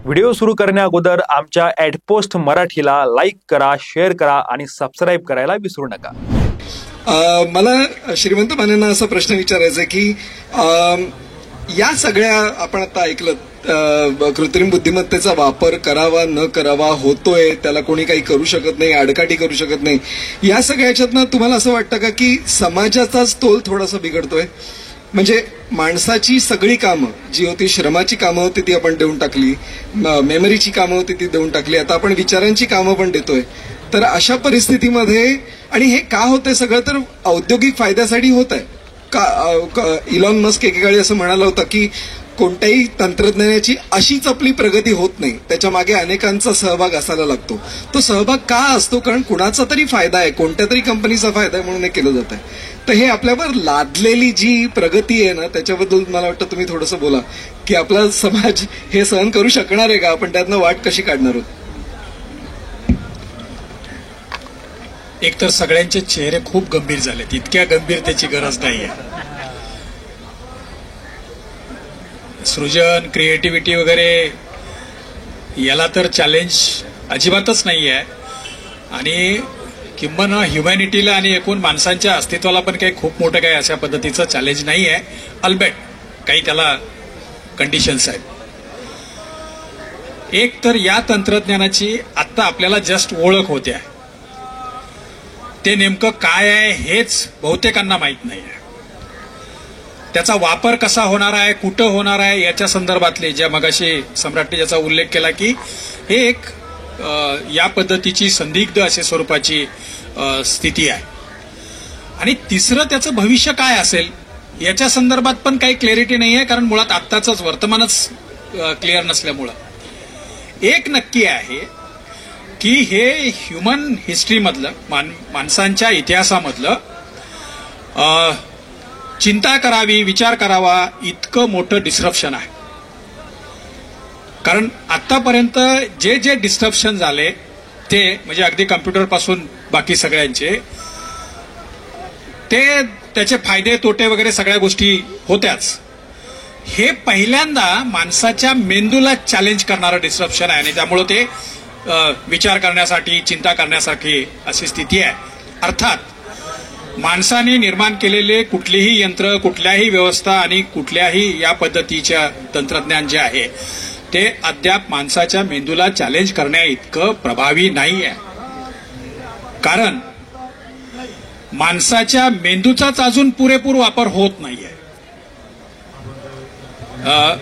Video सुरू करण्या अगोदर आमच्या ॲडपोस्ट मराठीला लाईक करा, शेअर करा आणि सबस्क्राईब करायला विसरू नका. मला श्रीमंत मानेंना असा प्रश्न विचारायचा आहे की या सगळ्या आपण आता ऐकलं कृत्रिम बुद्धिमत्तेचा वापर करावा न करावा होतोय, त्याला कोणी काही करू शकत नाही, आडकाठी करू शकत नाही. या सगळ्या ह्याच्यातनं तुम्हाला असं वाटतं का की समाजाचाच तोल थोडासा बिघडतोय? म्हणजे माणसाची सगळी कामं जी होती, श्रमाची कामं होती ती आपण देऊन टाकली, मेमरीची कामं होती ती देऊन टाकली, आता आपण विचारांची कामं पण देतोय. तर अशा परिस्थितीमध्ये, आणि हे का होतंय सगळं, तर औद्योगिक फायद्यासाठी होत आहे का? इलॉन मस्क एकेकाळी असं म्हणाला होता की कोणत्याही तंत्रज्ञानाची अशीच आपली प्रगती होत नाही, त्याच्या मागे अनेकांचा सहभाग असायला लागतो. तो सहभाग का असतो? कारण कुणाचा तरी फायदा आहे, कोणत्या तरी कंपनीचा फायदा आहे म्हणून हे केलं जात आहे. तर हे आपल्यावर लादलेली जी प्रगती आहे ना, त्याच्याबद्दल मला वाटतं तुम्ही थोडंसं बोला की आपला समाज हे सहन करू शकणार आहे का? आपण त्यातनं वाट कशी काढणार आहोत? एकतर सगळ्यांचे चेहरे खूप गंभीर झालेत, इतक्या गंभीरतेची गरज नाहीये. सृजन, क्रिएटिव्हिटी वगैरे याला तर चॅलेंज अजिबातच नाहीये, आणि किंबहुना ह्युमॅनिटीला आणि एकूण माणसांच्या अस्तित्वाला पण काही खूप मोठं काही अशा पद्धतीचं चॅलेंज नाहीये. अल्बेट काही त्याला कंडिशन्स आहेत. एक तर या तंत्रज्ञानाची आत्ता आपल्याला जस्ट ओळख होते आहे, ते नेमकं काय आहे हेच बहुतेकांना माहीत नाही आहे. त्याचा वापर कसा होणार आहे, कुठं होणार आहे, याच्या संदर्भातले ज्या मगाशी सम्राटने ज्याचा उल्लेख केला की हे एक या पद्धतीची संदिग्ध अशा स्वरूपाची स्थिती आहे. आणि तिसरं त्याचं भविष्य काय असेल याच्या संदर्भात पण काही क्लॅरिटी नाही आहे, कारण मुळात आत्ताचंच वर्तमानच क्लिअर नसल्यामुळं. एक नक्की आहे की हे ह्युमन हिस्ट्रीमधलं, माणसांच्या इतिहासामधलं चिंता करावी, विचार करावा इतकं मोठं डिस्ट्रप्शन आहे. कारण आतापर्यंत जे जे डिस्ट्रप्शन झाले ते म्हणजे अगदी कम्प्युटरपासून बाकी सगळ्यांचे, ते त्याचे फायदे तोटे वगैरे सगळ्या गोष्टी होत्याच. हे पहिल्यांदा माणसाच्या मेंदूला चॅलेंज करणारं डिस्ट्रप्शन आहे, आणि त्यामुळे ते विचार करण्यासाठी, चिंता करण्यासाठी अशी स्थिती आहे. अर्थात माणसाने निर्माण केलेले कुठलीही यंत्र, कुठल्याही व्यवस्था आणि कुठल्याही या पद्धतीच्या तंत्रज्ञान जे आहे ते अद्याप माणसाच्या मेंदूला चॅलेंज करण्या इतकं प्रभावी नाही आहे. कारण माणसाच्या मेंदूचाच अजून पुरेपूर वापर होत नाहीये.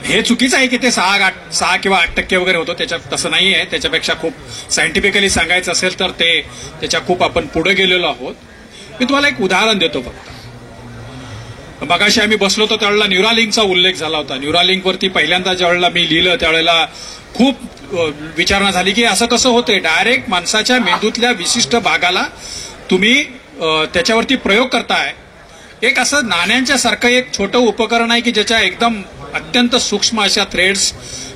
हे चुकीचं आहे की ते 6 किंवा 8% वगैरे होतं, त्याच्यात तसं नाही आहे. त्याच्यापेक्षा खूप सायंटिफिकली सांगायचं असेल तर ते त्याच्या खूप आपण पुढे गेलेलो आहोत. मी तुम्हाला एक उदाहरण देतो फक्त. मगाशी आम्ही बसलो होतो त्यावेळेला न्यूरालिंकचा उल्लेख झाला होता. न्यूरालिंकवरती पहिल्यांदा ज्यावेळेला मी लिहिलं त्यावेळेला खूप विचारणा झाली की असं कसं होतंय, डायरेक्ट माणसाच्या मेंदूतल्या विशिष्ट भागाला तुम्ही त्याच्यावरती प्रयोग करताय. एक असं नाण्यांच्या सारखं एक छोटं उपकरण आहे की ज्याच्या एकदम अत्यंत सूक्ष्म अशा थ्रेड्स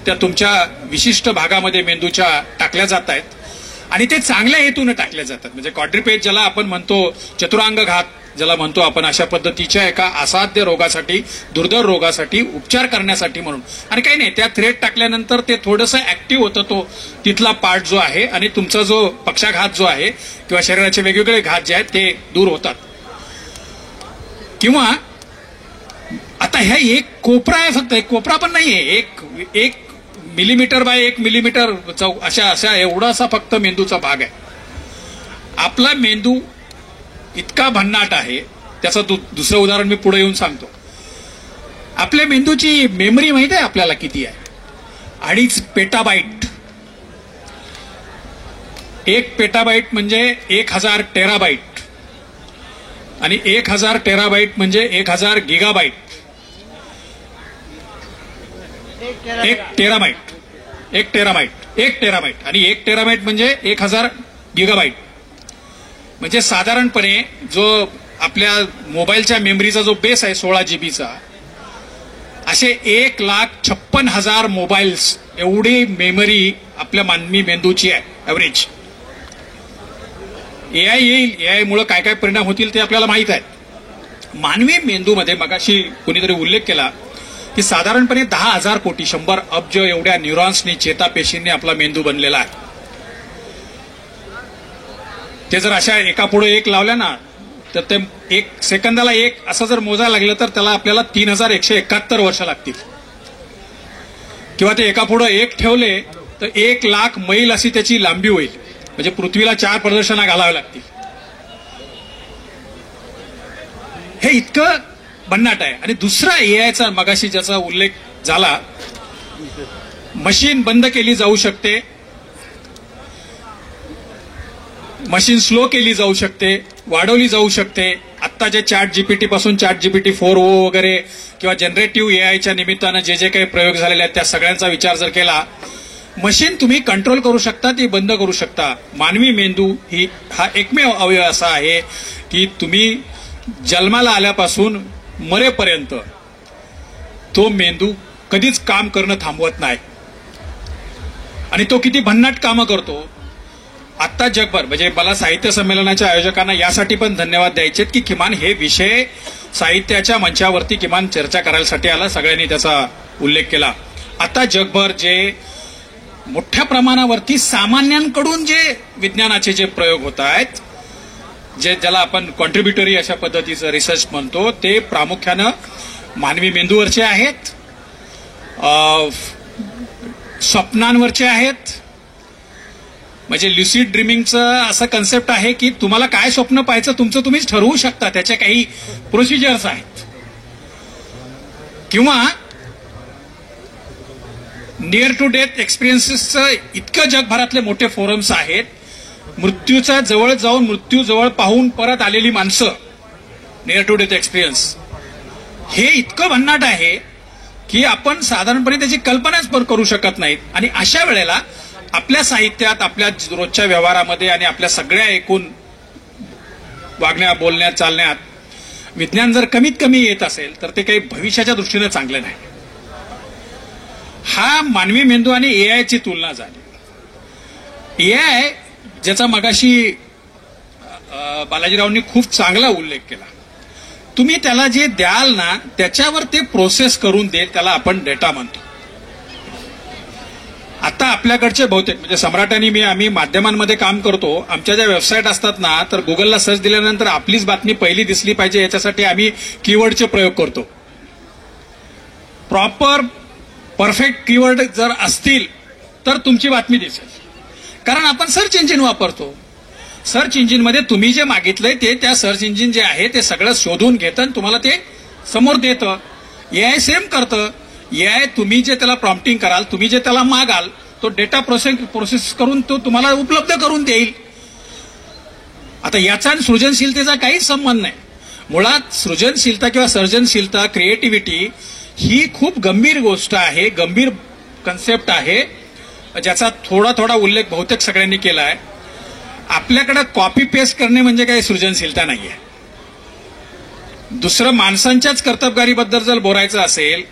त्या तुमच्या विशिष्ट भागामध्ये मेंदूच्या टाकल्या जात आहेत, आणि ते चांगल्या हेतूने टाकले जातात. म्हणजे क्वाड्रिपेज ज्याला आपण म्हणतो, चतुरांग घात ज्याला म्हणतो आपण, अशा पद्धतीच्या एका असाध्य रोगासाठी, दुर्धर रोगासाठी उपचार करण्यासाठी म्हणून. आणि काही नाही, त्या थ्रेड टाकल्यानंतर ते थोडंसं ऍक्टिव्ह होतं, तो तिथला पार्ट जो आहे, आणि तुमचा जो पक्षाघात जो आहे किंवा शरीराचे वेगवेगळे घात जे आहेत ते दूर होतात. किंवा आता ह्या एक कोपरा आहे, फक्त एक कोपरा पण नाहीये, एक मिलीमीटर बाय 1 मिलीमीटर अशा एवढासा फक्त मेंदूचा भाग आहे. आपला मेंदू इतका भन्नाट आहे, त्याचं दुसरं उदाहरण मी पुढे येऊन सांगतो. आपल्या मेंदूची मेमरी माहिती आहे आपल्याला किती आहे? 2.5 पेटाबाईट. 1 पेटाबाईट म्हणजे 1000 टेराबाईट, आणि 1000 टेराबाईट म्हणजे 1000 गिगाबाईट. 1 टेराबाईट आणि 1 टेराबाईट म्हणजे 1000 गिगाबाईट. म्हणजे साधारणपणे जो आपल्या मोबाईलच्या मेमरीचा जो बेस आहे 16 जीबीचा, असे 1,56,000 मोबाईल्स एवढी मेमरी आपल्या मानवी मेंदूची आहे ऍव्हरेज. एआय येईल, एआय मुळे काय काय परिणाम होतील ते आपल्याला माहित आहे. मानवी मेंदूमध्ये मगाशी कोणीतरी उल्लेख केला की साधारणपणे 10,000 कोटी 100 अब्ज एवढ्या न्यूरॉन्सनी चेतापेशींनी आपला मेंदू बनलेला आहे. ते जर अशा एका पुढे एक लावल्या ना तर ते एक सेकंदाला एक असं जर मोजायला लागलं तर त्याला आपल्याला 3,171 वर्ष लागतील. किंवा ते एका पुढे एक ठेवले तर 1,00,000 मैल अशी त्याची लांबी होईल. म्हणजे पृथ्वीला 4 प्रदक्षिणा घालाव्या लागतील. हे इतकं भन्नाट आहे. आणि दुसरा एआयचा मगाशी ज्याचा उल्लेख झाला, मशीन बंद केली जाऊ शकते, मशीन स्लो केली जाऊ शकते, वाढवली जाऊ शकते. आत्ता जे ChatGPT पासून ChatGPT 4o वगैरे किंवा जनरेटिव्ह एआयच्या निमित्तानं जे जे काही प्रयोग झालेले आहेत त्या सगळ्यांचा विचार जर केला, मशीन तुम्ही कंट्रोल करू शकता, ती बंद करू शकता. मानवी मेंदू हा एकमेव अवयव असा आहे की तुम्ही जन्माला आल्यापासून मरेपर्यंत तो मेंदू कधीच काम करणं थांबवत नाही. आणि तो किती भन्नाट कामं करतो. आत्ता जगभर म्हणजे मला साहित्य संमेलनाच्या आयोजकांना यासाठी पण धन्यवाद द्यायचे की किमान हे विषय साहित्याच्या मंचावरती किमान चर्चा करायसाठी आला, सगळ्यांनी त्याचा उल्लेख केला. आता जगभर जे मोठ्या प्रमाणावरती सामान्यांकडून जे विज्ञानाचे जे प्रयोग होत आहेत, जे ज्याला आपण कॉन्ट्रीब्युटरी अशा पद्धतीचं रिसर्च म्हणतो, ते प्रामुख्यानं मानवी मेंदूवरचे आहेत, स्वप्नांवरचे आहेत. म्हणजे ल्युसिड ड्रीमिंगचं असं कन्सेप्ट आहे की तुम्हाला काय स्वप्न पाहायचं तुमचं तुम्हीच ठरवू शकता, त्याच्या काही प्रोसिजर्स आहेत. किंवा नियर टू डेथ एक्सपिरियन्सेसचं इतकं जगभरातले मोठे फोरम्स आहेत. मृत्यूचा जवळ जाऊन मृत्यू जवळ पाहून परत आलेली माणसं, नियर टू डेथ एक्सपिरियन्स, हे इतकं भन्नाट आहे की आपण साधारणपणे त्याची कल्पनाच पण करू शकत नाहीत. आणि अशा वेळेला आपल्या साहित्यात, आपल्या रोजच्या व्यवहारामध्ये आणि आपल्या सगळ्या एकूण वागण्यात, बोलण्यात, चालण्यात विज्ञान जर कमीत कमी येत असेल तर ते काही भविष्याच्या दृष्टीने चांगले नाही. हा मानवी मेंदू आणि एआयची तुलना झाली. एआय ज्याचा मगाशी बालाजीरावांनी खूप चांगला उल्लेख केला, तुम्ही त्याला जे द्याल ना त्याच्यावर ते प्रोसेस करून देईल, त्याला आपण डेटा म्हणतो. आता आपल्याकडचे बहुतेक म्हणजे सम्राट आणि आम्ही माध्यमांमध्ये काम करतो. आमच्या ज्या वेबसाईट असतात ना, तर गुगलला सर्च दिल्यानंतर आपलीच बातमी पहिली दिसली पाहिजे याच्यासाठी आम्ही कीवर्डचे प्रयोग करतो. प्रॉपर परफेक्ट कीवर्ड जर असतील तर तुमची बातमी दिसेल, कारण आपण सर्च इंजिन वापरतो. सर्च इंजिनमध्ये तुम्ही जे मागितलंय ते त्या सर्च इंजिन जे आहे ते सगळं शोधून घेतं आणि तुम्हाला ते समोर देतं. एआय सेम करतं. एआय तुम्ही जे त्याला प्रॉम्प्टिंग कराल, तुम्ही जे त्याला मागाल, तो डेटा प्रोसेस करून तो तुम्हाला उपलब्ध करून देईल. आता याचा आणि सृजनशीलतेचा काहीच संबंध नाही. मुळात सृजनशीलता किंवा सर्जनशीलता, क्रिएटिव्हिटी ही खूप गंभीर गोष्ट आहे, गंभीर कन्सेप्ट आहे, ज्याचा थोडा थोडा उल्लेख बहुतेक सगळ्यांनी केला आहे. आपल्याकडे कॉपी पेस्ट करणे म्हणजे काही सृजनशीलता नाहीये. दुसरं माणसांच्याच कर्तबगारीबद्दल जर बोलायचं असेल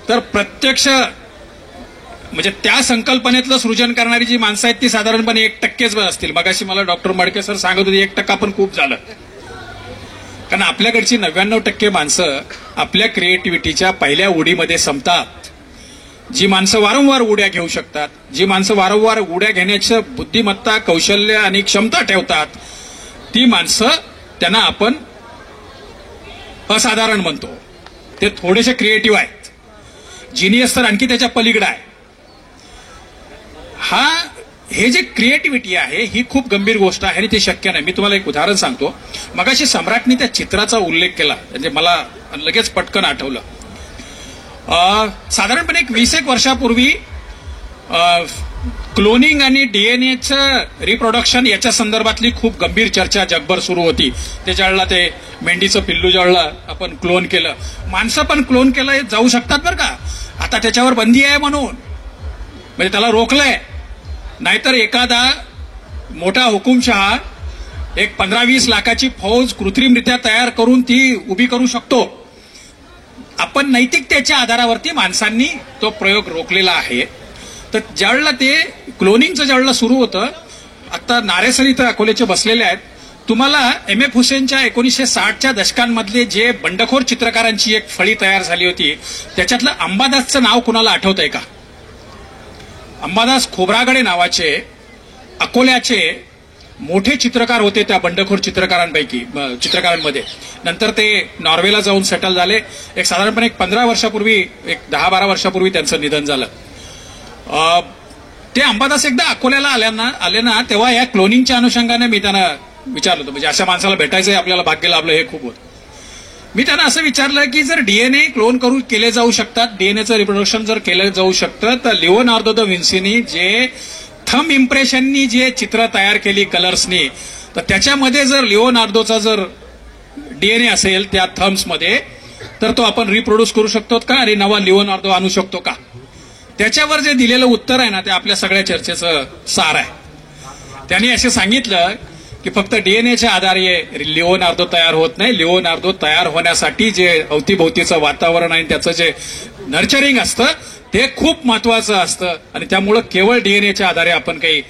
तर प्रत्यक्ष म्हणजे त्या संकल्पनेतलं सृजन करणारी जी माणसं आहेत ती साधारणपणे 1% असतील. मगाशी मला डॉक्टर मडके सर सांगत होते 1% पण खूप झालं, कारण आपल्याकडची 99% माणसं आपल्या क्रिएटिव्हिटीच्या पहिल्या उडीमध्ये संपतात. जी माणसं वारंवार उड्या घेऊ शकतात, जी माणसं वारंवार उड्या घेण्याचं बुद्धिमत्ता, कौशल्य आणि क्षमता ठेवतात, ती माणसं त्यांना आपण असाधारण म्हणतो. ते थोडेसे क्रिएटिव्ह आहेत. जिनियस तर आणखी त्याच्या पलीकडे आहे. हे जे क्रिएटिव्हिटी आहे ही खूप गंभीर गोष्ट आहे आणि ते शक्य नाही. मी तुम्हाला एक उदाहरण सांगतो. मगाशी सम्राटने त्या चित्राचा उल्लेख केला, म्हणजे मला लगेच पटकन आठवलं. साधारणपणे 20 वर्षापूर्वी क्लोनिंग आणि डीएनएचं रिप्रोडक्शन याच्या संदर्भातली खूप गंभीर चर्चा जगभर सुरू होती. त्याच्यावेळेला ते मेंढीचं पिल्लू ज्यावेळेला आपण क्लोन केलं, माणसं पण क्लोन केलं जाऊ शकतात बरं का. आता त्याच्यावर बंदी आहे म्हणून, म्हणजे त्याला रोखलंय. नाहीतर एखादा मोठा हुकुमशहा एक 15-20 लाखाची फौज कृत्रिमरित्या तयार करून ती उभी करू शकतो. आपण नैतिकतेच्या आधारावरती माणसांनी तो प्रयोग रोखलेला आहे. तर ज्यावेळेला ते क्लोनिंगचं ज्यावेळेला सुरू होतं, आता नारेसर इथं अकोल्याचे बसलेले आहेत, तुम्हाला एम एफ हुसेनच्या 1960च्या दशकांमधले जे बंडखोर चित्रकारांची एक फळी तयार झाली होती त्याच्यातलं अंबादासचं नाव कुणाला आठवतंय का? अंबादास खोब्रागडे नावाचे अकोल्याचे मोठे चित्रकार होते त्या बंडखोर चित्रकारांमध्ये. नंतर ते नॉर्वेला जाऊन सेटल झाले. एक साधारणपणे 15 वर्षापूर्वी, 10-12 वर्षापूर्वी त्यांचं निधन झालं. ते अंबादास एकदा अकोल्याला आले ना तेव्हा या क्लोनिंगच्या अनुषंगाने मी त्यांना विचारलं होतं. म्हणजे अशा माणसाला भेटायचंय, आपल्याला भाग्य लाभलं हे खूप होतं. मी त्यांना असं विचारलं की जर डीएनए क्लोन करून केले जाऊ शकतात, डीएनएचं रिप्रोडक्शन जर केलं जाऊ शकतं, तर लिओनार्दो दा विन्सीनी जे थंब इम्प्रेशननी जे चित्र तयार केली कलर्सनी, तर त्याच्यामध्ये जर लिओनार्दोचा जर डीएनए असेल त्या थम्ब्समध्ये, तर तो आपण रिप्रोड्यूस करू शकतो का आणि नवा लिओनार्दो आणू शकतो का? त्याच्यावर जे दिलेलं उत्तर आहे ना ते आपल्या सगळ्या चर्चेचं सार आहे. त्यांनी असं सांगितलं की फक्त डीएनएच्या आधारे लिओनार्दो तयार होत नाही. लिओनार्दो तयार होण्यासाठी जे अवतीभोवतीचं वातावरण आणि त्याचं जे नर्चरिंग असतं ते खूप महत्वाचं असतं आणि त्यामुळं केवळ डीएनएच्या आधारे आपण काही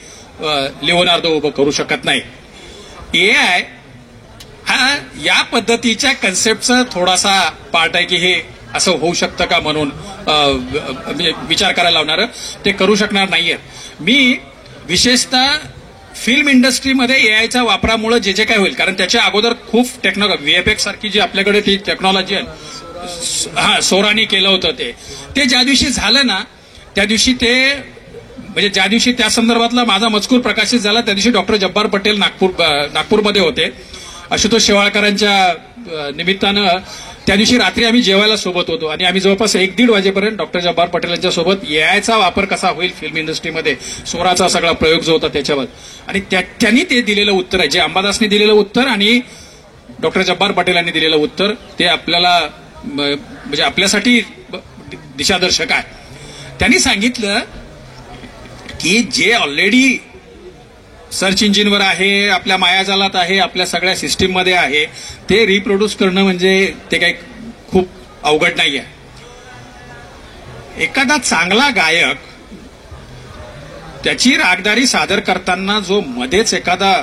लिओनार्दो उभं करू शकत नाही. एआय हा या पद्धतीच्या कन्सेप्टचा थोडासा पार्ट आहे की हे असं होऊ शकतं का म्हणून विचार करायला लावणारं, ते करू शकणार नाहीये. मी विशेषतः फिल्म इंडस्ट्रीमध्ये एआयच्या वापरामुळे जे काय होईल, कारण त्याच्या अगोदर खूप टेक्नॉलॉजी, व्हीएफएक्स सारखी जी आपल्याकडे ती टेक्नॉलॉजी आहे, सोरानी केलं होतं ते ज्या दिवशी झालं ना त्या दिवशी म्हणजे ज्या दिवशी त्या संदर्भातला माझा मजकूर प्रकाशित झाला त्या दिवशी डॉक्टर जब्बार पटेल नागपूरमध्ये होते. आशुतोष शेवाळकरांच्या निमित्तानं त्या दिवशी रात्री आम्ही जेवायला सोबत होतो आणि आम्ही जवळपास 1-1.5 वाजेपर्यंत डॉक्टर जब्बार पटेल यांच्या सोबत एआयचा वापर कसा होईल फिल्म इंडस्ट्रीमध्ये, सोराचा सगळा प्रयोग जो होता त्याच्यावर, आणि त्यांनी ते दिलेलं उत्तर आहे, जे अंबादासने दिलेलं उत्तर आणि डॉक्टर जब्बार पटेल यांनी दिलेलं उत्तर, ते आपल्याला म्हणजे आपल्यासाठी दिशादर्शक आहे. त्यांनी सांगितलं की जे ऑलरेडी सर्च इंजिनवर आहे, आपल्या मायाजालात आहे, आपल्या सगळ्या सिस्टीममध्ये आहे, ते रिप्रोड्यूस करणं म्हणजे ते काही खूप अवघड नाही आहे. एखादा चांगला गायक त्याची रागदारी सादर करताना जो मध्येच एखादा,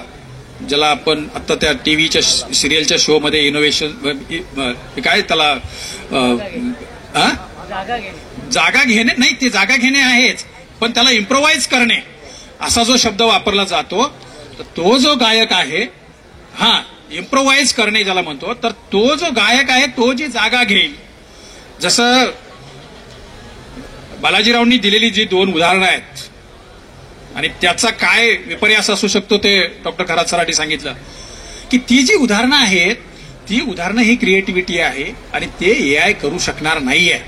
ज्याला आपण आता त्या टीव्हीच्या सिरियलच्या शो मध्ये इनोव्हेशन काय त्याला जागा घेणे नाही, ते जागा घेणे आहेच, पण त्याला इम्प्रोव्हाइज करणे असा जो शब्द वापरला जातो, तर तो जो गायक आहे, इम्प्रोव्हाइज करणे ज्याला म्हणतो, तर तो जो गायक आहे तो जी जागा घेईल, जसं बालाजीरावांनी दिलेली जी 2 उदाहरणं आहेत आणि त्याचा काय विपर्यास असू शकतो ते डॉक्टर खरात सरांनी सांगितलं की ती जी उदाहरणं आहेत ती उदाहरणं ही क्रिएटिव्हिटी आहे आणि ते एआय करू शकणार नाहीये.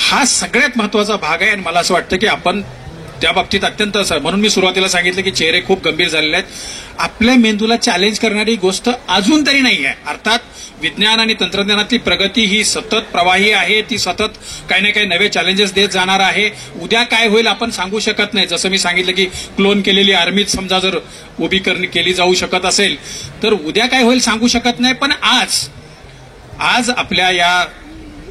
हा सगळ्यात महत्वाचा भाग आहे आणि मला असं वाटतं की आपण त्या बाबतीत अत्यंत, म्हणून मी सुरुवातीला सांगितलं की चेहरे खूप गंभीर झालेले आहेत. आपल्या मेंदूला चॅलेंज करणारी गोष्ट अजून तरी नाही आहे. अर्थात विज्ञान आणि तंत्रज्ञानातली प्रगती ही सतत प्रवाही आहे, ती सतत काही ना काही नवे चॅलेंजेस देत जाणार आहे. उद्या काय होईल आपण सांगू शकत नाही. जसं मी सांगितलं की क्लोन केलेली आर्मीच समजा जर उभी केली जाऊ शकत असेल तर उद्या काय होईल सांगू शकत नाही. पण आज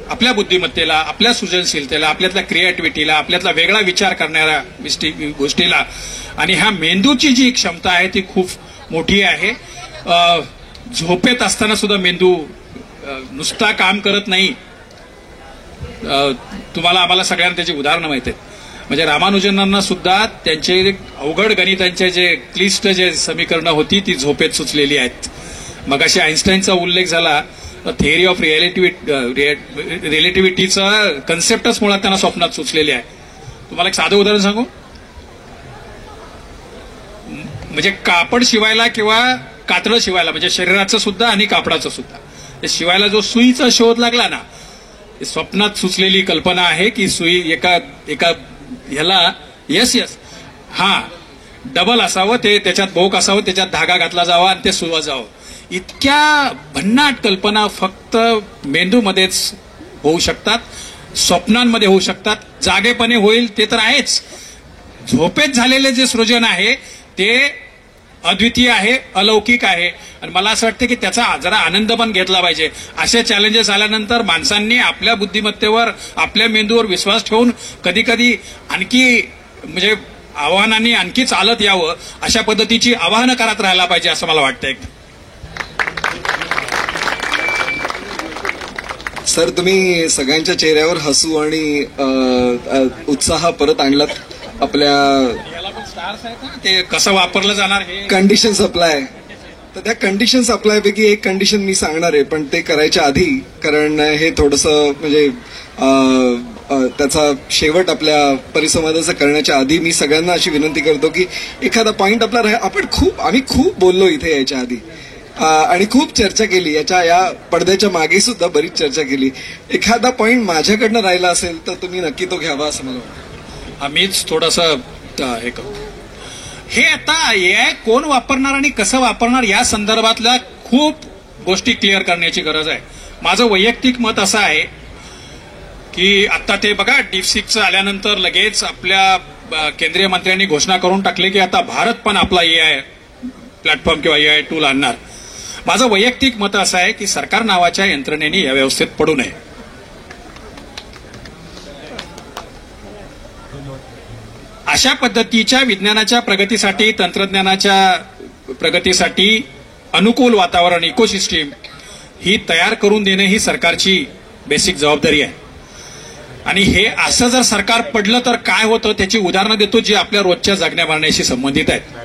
आपल्या बुद्धिमत्तेला, आपल्या सृजनशीलतेला, आपल्यातल्या क्रिएटिव्हिटीला, आपल्यातला वेगळा विचार करणाऱ्या गोष्टीला आणि ह्या मेंदूची जी क्षमता आहे ती खूप मोठी आहे. झोपेत असताना सुद्धा मेंदू नुसता काम करत नाही. तुम्हाला आम्हाला सगळ्यांना त्याची उदाहरणं माहिती आहेत. म्हणजे रामानुजनांना सुद्धा त्यांचे अवघड गणितांचे जे क्लिष्ट जे समीकरणं होती ती झोपेत सुचलेली आहेत. मगाशी आईन्स्टाईनचा उल्लेख झाला, थिअरी ऑफ रिलेटिव्हिटीचा कन्सेप्टच मुळात त्यांना स्वप्नात सुचलेली आहे. तुम्हाला एक साधं उदाहरण सांगू, म्हणजे कापड शिवायला किंवा कातडं शिवायला, म्हणजे शरीराचं सुद्धा आणि कापडाचं सुद्धा, ते शिवायला जो सुईचा शोध लागला ना, स्वप्नात सुचलेली कल्पना आहे की सुई एका ह्याला यस डबल असावं, ते त्याच्यात भोक असावं, त्याच्यात धागा घातला जावा आणि ते सुवा जावं. इतक्या भन्नाट कल्पना फक्त मेंदूमध्येच होऊ शकतात, स्वप्नांमध्ये होऊ शकतात. जागेपणे होईल ते तर आहेच, झोपेत झालेले जे सृजन आहे ते अद्वितीय आहे, अलौकिक आहे आणि मला असं वाटतं की त्याचा जरा आनंद पण घेतला पाहिजे. असे चॅलेंजेस आल्यानंतर माणसांनी आपल्या बुद्धिमत्तेवर, आपल्या मेंदूवर विश्वास ठेवून कधी कधी आणखी म्हणजे आव्हानांनी आणखी चालत यावं, अशा पद्धतीची आवाहनं करत राहायला पाहिजे असं मला वाटतं. सर, तुम्ही सगळ्यांच्या चेहऱ्यावर हसू आणि उत्साह परत आणलात आपल्या याला पण स्टार्स आहेत ना, ते कसं वापरलं जाणार हे कंडिशन सप्लाय. तर त्या कंडिशन सप्लाय पैकी एक कंडिशन मी सांगणार आहे, पण ते करायच्या आधी, कारण हे थोडंसं म्हणजे त्याचा शेवट आपल्या परिसंवादाचा करण्याच्या आधी मी सगळ्यांना अशी विनंती करतो की एखादा पॉइंट आपला आम्ही खूप बोललो इथे याच्या आधी आणि खूप चर्चा केली, या पडद्याच्या मागे सुद्धा बरीच चर्चा केली. एखादा पॉइंट माझ्याकडनं राहिला असेल तर तुम्ही नक्की तो घ्यावा असं मला वाटतं. आम्हीच थोडंसं हे करतो. हे आता एआय कोण वापरणार आणि कसं वापरणार या संदर्भातल्या खूप गोष्टी क्लिअर करण्याची गरज आहे. माझं वैयक्तिक मत असं आहे की आता ते बघा, डीपसिकचं आल्यानंतर लगेच आपल्या केंद्रीय मंत्र्यांनी घोषणा करून टाकली की आता भारत पण आपला एआय प्लॅटफॉर्म किंवा एआय टूल आणणार. माझं वैयक्तिक मत असं आहे की सरकार नावाच्या यंत्रणेने या व्यवस्थेत पडू नये. अशा पद्धतीच्या विज्ञानाच्या प्रगतीसाठी, तंत्रज्ञानाच्या प्रगतीसाठी अनुकूल वातावरण, इकोसिस्टीम ही तयार करून देणे ही सरकारची बेसिक जबाबदारी आहे. आणि हे असं जर सरकार पडलं तर काय होतं त्याची उदाहरणं देतो जी आपल्या रोजच्या जगण्या मारण्याशी संबंधित आहेत.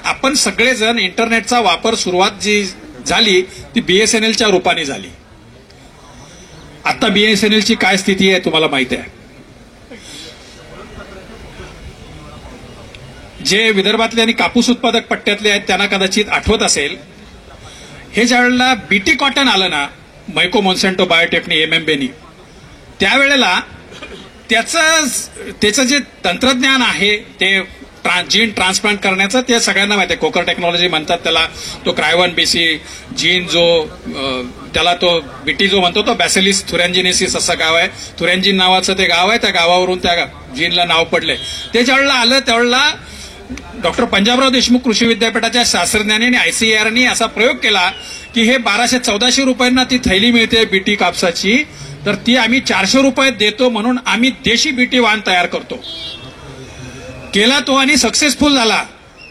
आपण सगळेजण इंटरनेटचा वापर सुरुवात जी झाली ती बीएसएनएलच्या रूपाने झाली. आता बीएसएनएलची काय स्थिती आहे तुम्हाला माहिती आहे. जे विदर्भातले आणि कापूस उत्पादक पट्ट्यातले आहेत त्यांना कदाचित आठवत असेल, हे ज्यावेळेला बीटी कॉटन आलं ना, मैको मोन्सॅन्टो बायोटेकनी, एमएमबेनी, त्यावेळेला त्याचं जे तंत्रज्ञान आहे ते जीन ट्रान्सप्लांट करण्याचं, ते सगळ्यांना माहिती आहे. कोकर टेक्नॉलॉजी म्हणतात त्याला. तो क्रायवन बीसी जीन जो त्याला तो बीटी जो म्हणतो तो बॅसिलिस थुरॅन्जिनेसिस असं गाव आहे. थुरॅन्जिन नावाचं ते गाव आहे. त्या गावावरून त्या जीनला नाव पडले. ते ज्यावेळेला आलं त्यावेळेला डॉक्टर पंजाबराव देशमुख कृषी विद्यापीठाच्या शास्त्रज्ञांनी आणि आयसीएआरनी असा प्रयोग केला की हे 1200-1400 रुपयांना ती थैली मिळते बीटी कापसाची, तर ती आम्ही 400 रुपयात देतो म्हणून आम्ही देशी बीटी वाण तयार करतो. केला तो आणि सक्सेसफुल झाला.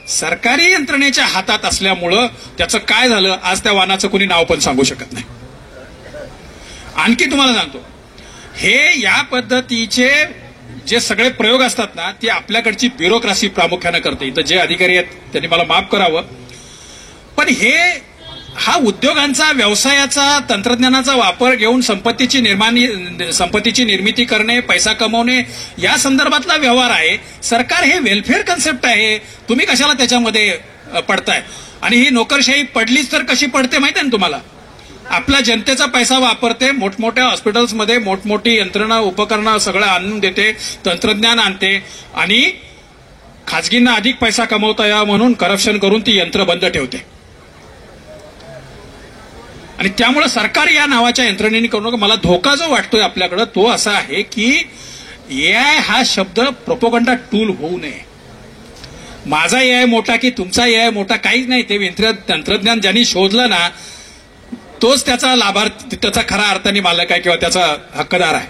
सरकारी यंत्रणेच्या हातात असल्यामुळं त्याचं काय झालं आज त्या वाणाचं कुणी नाव पण सांगू शकत नाही. आणखी तुम्हाला सांगतो, हे या पद्धतीचे जे सगळे प्रयोग असतात ना ते आपल्याकडची ब्युरोक्रासी प्रामुख्यानं करते. इथं जे अधिकारी आहेत त्यांनी मला माफ करावं, पण हा उद्योगांचा, व्यवसायाचा, तंत्रज्ञानाचा वापर घेऊन संपत्तीची निर्मिती करणे, पैसा कमवणे या संदर्भातला व्यवहार आहे. सरकार हे वेलफेअर कन्सेप्ट आहे. तुम्ही कशाला त्याच्यामध्ये पडताय. आणि ही नोकरशाही पडलीच तर कशी पडते माहिती आहे ना तुम्हाला. आपला जनतेचा पैसा वापरते, मोठमोठ्या हॉस्पिटल्समध्ये मोठमोठी यंत्रणा, उपकरणं सगळं आणून देते, तंत्रज्ञान आणते आणि खाजगींना अधिक पैसा कमवता यावा म्हणून करप्शन करून ती यंत्र बंद ठेवते. आणि त्यामुळे सरकार या नावाच्या यंत्रणेने करू नका. मला धोका जो वाटतोय आपल्याकडं तो असा आहे की एआय हा शब्द प्रोपोगंडा टूल होऊ नये. माझा एआय मोठा की तुमचा एआय मोठा काहीच नाही. ते तंत्रज्ञान ज्यांनी शोधलं ना तोच त्याचा लाभार्थी, त्याचा खरा अर्थाने मालक आहे किंवा त्याचा हक्कदार आहे.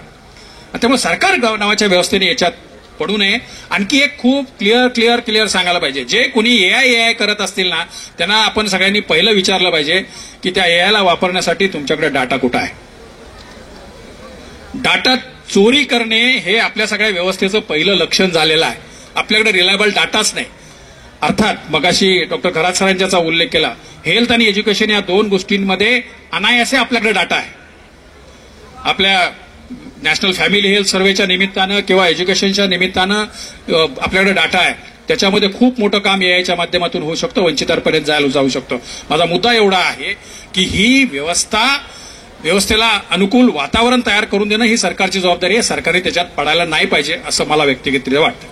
त्यामुळे सरकार नावाच्या व्यवस्थेने याच्यात पडू नये. आणखी एक खूप क्लिअर सांगायला पाहिजे. जे कोणी एआय करत असतील ना त्यांना आपण सगळ्यांनी पहिलं विचारलं पाहिजे की त्या एआयला वापरण्यासाठी तुमच्याकडे डाटा कुठं आहे. डाटा चोरी करणे हे आपल्या सगळ्या व्यवस्थेचं पहिलं लक्षण झालेलं आहे. आपल्याकडे रिलायबल डाटाच नाही. अर्थात मगाशी डॉक्टर खरात सरांचा उल्लेख केला, हेल्थ आणि एज्युकेशन या दोन गोष्टींमध्ये अनायासे आपल्याकडे डाटा आहे. आपल्या नॅशनल फॅमिली हेल्थ सर्व्हेच्या निमित्तानं किंवा एज्युकेशनच्या निमित्तानं आपल्याकडे डाटा आहे. त्याच्यामध्ये खूप मोठं काम एआयच्या माध्यमातून होऊ शकतं, वंचितांपर्यंत जाऊ शकतं. माझा मुद्दा एवढा आहे की ही व्यवस्थेला अनुकूल वातावरण तयार करून देणं ही सरकारची जबाबदारी आहे. सरकारने त्याच्यात पडायला नाही पाहिजे असं मला व्यक्तिगतरित्या वाटतं.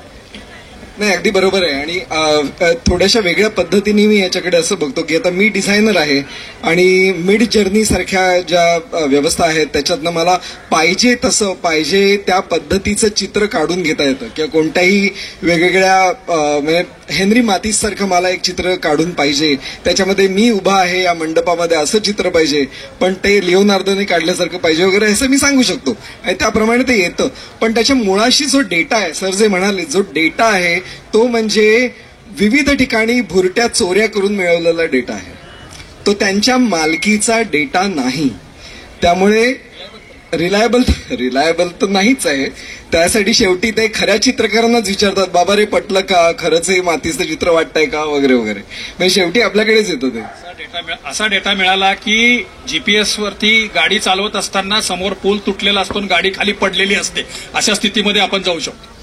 नाही, अगदी बरोबर आहे. आणि थोड्याशा वेगळ्या पद्धतीने मी याच्याकडे असं बघतो की आता मी डिझायनर आहे आणि मिड जर्नी सारख्या ज्या व्यवस्था आहेत त्याच्यातनं मला पाहिजे तसं, पाहिजे त्या पद्धतीचं चित्र काढून घेता येतं. किंवा कोणत्याही वेगवेगळ्या म्हणजे हेनरी मातीस सारखं मला एक चित्र काढून पाहिजे, त्याच्यामध्ये मी उभा आहे या मंडपामध्ये असं चित्र पाहिजे, पण ते लिओनार्दोने काढल्यासारखं पाहिजे वगैरे असं मी सांगू शकतो आणि त्याप्रमाणे ते येतं. पण त्याच्या मुळाशी जो डेटा आहे, सर जे म्हणाले, जो डेटा आहे तो म्हणजे विविध ठिकाणी भुरट्या चोऱ्या करून मिळवलेला डेटा आहे. तो त्यांच्या मालकीचा डेटा नाही. त्यामुळे रिलायबल तर नाहीच आहे. त्यासाठी शेवटी ते खऱ्या चित्रकारांनाच विचारतात, बाबा रे पटलं का, खरंच हे मातीचं चित्र वाटतंय का, वगैरे वगैरे. म्हणजे शेवटी आपल्याकडेच येतं ते. असा डेटा मिळाला की जीपीएस वरती गाडी चालवत असताना समोर पूल तुटलेला असतो आणि गाडी खाली पडलेली असते, अशा स्थितीमध्ये आपण जाऊ शकतो.